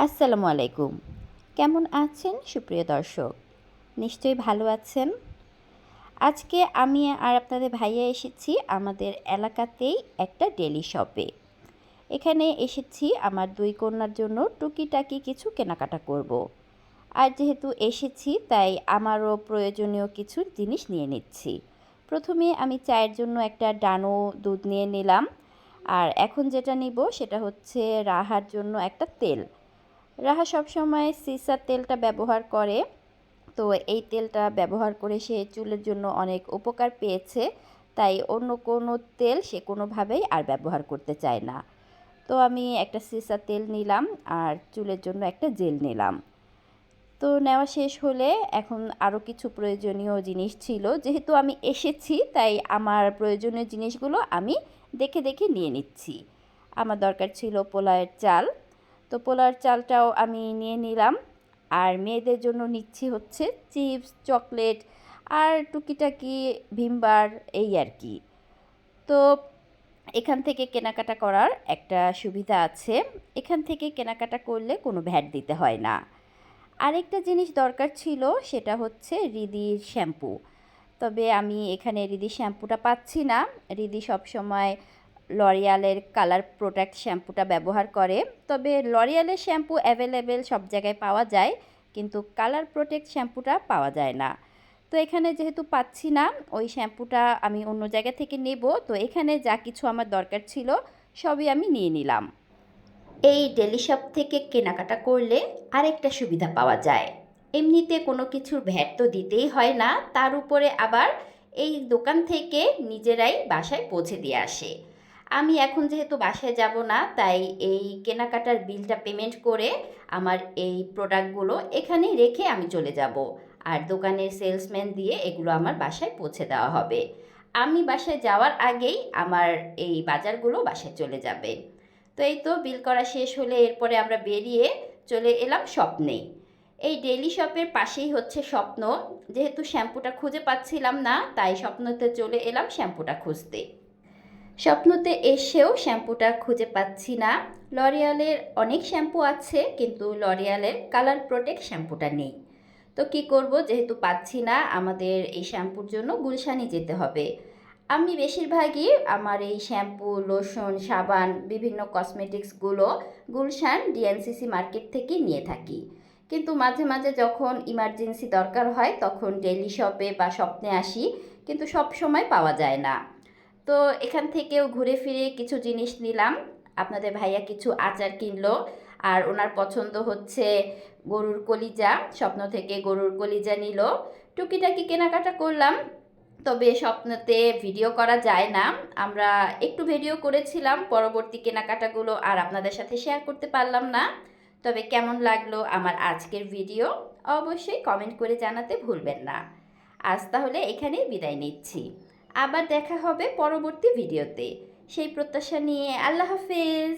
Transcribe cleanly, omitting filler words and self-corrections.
আসসালামু আলাইকুম। কেমন আছেন সুপ্রিয় দর্শক? নিশ্চয়ই ভালো আছেন। আজকে আমি আর আপনাদের ভাইয়া এসেছি আমাদের এলাকাতেই একটা ডেলি শপে। এখানে এসেছি আমার ২ কন্যার জন্য টুকিটাকি কিছু কেনাকাটা করব। আর যেহেতু এসেছি তাই আমারও প্রয়োজনীয় কিছু জিনিস নিয়ে নিচ্ছি। প্রথমে আমি চায়ের জন্য একটা ডানো দুধ নিয়ে নিলাম। আর এখন যেটা নিব সেটা হচ্ছে রাহার জন্য একটা তেল। রাহা সবসময় সিসার তেলটা ব্যবহার করে। তো এই তেলটা ব্যবহার করে সে চুলের জন্য অনেক উপকার পেয়েছে। তাই অন্য কোনো তেল সে কোনোভাবেই আর ব্যবহার করতে চায় না। তো আমি একটা সিসার তেল নিলাম আর চুলের জন্য একটা জেল নিলাম। তো নেওয়া শেষ হলে এখন আরও কিছু প্রয়োজনীয় জিনিস ছিল। যেহেতু আমি এসেছি তাই আমার প্রয়োজনীয় জিনিসগুলো আমি দেখে দেখে নিয়ে নিচ্ছি। আমার দরকার ছিল পোলাওয়ের চাল। তো পোলাওর চালটাও আমি নিয়ে নিলাম। আর মেয়েদের জন্য নিচ্ছি হচ্ছে চিপস, চকলেট আর টুকিটাকি ভিমবার এই আর কি। তো এখান থেকে কেনাকাটা করার একটা সুবিধা আছে। এখান থেকে কেনাকাটা করলে কোনো ভ্যাট দিতে হয় না। আরেকটা জিনিস দরকার ছিল সেটা হচ্ছে রিদির শ্যাম্পু। তবে আমি এখানে রিদির শ্যাম্পুটা পাচ্ছি না। রিদি সবসময় লরিয়ালের কালার প্রোটেক্ট শ্যাম্পুটা ব্যবহার করে। তবে লরিয়ালের শ্যাম্পু অ্যাভেলেবেল সব জায়গায় পাওয়া যায়, কিন্তু কালার প্রোটেক্ট শ্যাম্পুটা পাওয়া যায় না। তো এখানে যেহেতু পাচ্ছি না, ওই শ্যাম্পুটা আমি অন্য জায়গা থেকে নেব। তো এখানে যা কিছু আমার দরকার ছিল সবই আমি নিয়ে নিলাম। এই ডেলি শপ থেকে কেনাকাটা করলে আরেকটা সুবিধা পাওয়া যায়। এমনিতে কোনো কিছুর ভ্যাট তো দিতেই হয় না, তার উপরে আবার এই দোকান থেকে নিজেরাই বাসায় পৌঁছে দিয়ে আসে। আমি এখন যেহেতু বাসায় যাব না, তাই এই কেনাকাটার বিলটা পেমেন্ট করে আমার এই প্রোডাক্টগুলো এখানেই রেখে আমি চলে যাব। আর দোকানের সেলসম্যান দিয়ে এগুলো আমার বাসায় পৌঁছে দেওয়া হবে। আমি বাসায় যাওয়ার আগেই আমার এই বাজারগুলো বাসায় চলে যাবে। তো এই তো বিল করা শেষ হলে এরপরে আমরা বেরিয়ে চলে এলাম স্বপ্নে। এই ডেইলি শপের পাশেই হচ্ছে স্বপ্ন। যেহেতু শ্যাম্পুটা খুঁজে পাচ্ছিলাম না, তাই স্বপ্নতে চলে এলাম শ্যাম্পুটা খুঁজতে। স্বপ্নতে এসেও শ্যাম্পুটা খুঁজে পাচ্ছি না। লরিয়ালের অনেক শ্যাম্পু আছে, কিন্তু লরিয়ালের কালার প্রোটেক্ট শ্যাম্পুটা নেই। তো কি করব, যেহেতু পাচ্ছি না, আমাদের এই শ্যাম্পুর জন্য গুলশানি যেতে হবে। আমি বেশিরভাগই আমার এই শ্যাম্পু, লোশন, সাবান, বিভিন্ন কসমেটিক্সগুলো গুলশান ডিএনসিসি মার্কেট থেকেই নিয়ে থাকি। কিন্তু মাঝে মাঝে যখন ইমার্জেন্সি দরকার হয় তখন ডেইলি শপে বা স্বপ্নে আসি, কিন্তু সব সময় পাওয়া যায় না। তো এখান থেকেও ঘুরে ফিরে কিছু জিনিস নিলাম। আপনাদের ভাইয়া কিছু আচার কিনলো। আর ওনার পছন্দ হচ্ছে গরুর কলিজা, স্বপ্ন থেকে গরুর কলিজা নিল। টুকিটাকি কেনাকাটা করলাম। তবে স্বপ্নতে ভিডিও করা যায় না। আমরা একটু ভিডিও করেছিলাম, পরবর্তী কেনাকাটাগুলো আর আপনাদের সাথে শেয়ার করতে পারলাম না। তবে কেমন লাগলো আমার আজকের ভিডিও অবশ্যই কমেন্ট করে জানাতে ভুলবেন না। আজ তাহলে এখানেই বিদায় নিচ্ছি। আবার দেখা হবে পরবর্তী ভিডিওতে। সেই প্রত্যাশা নিয়ে আল্লাহ হাফেজ।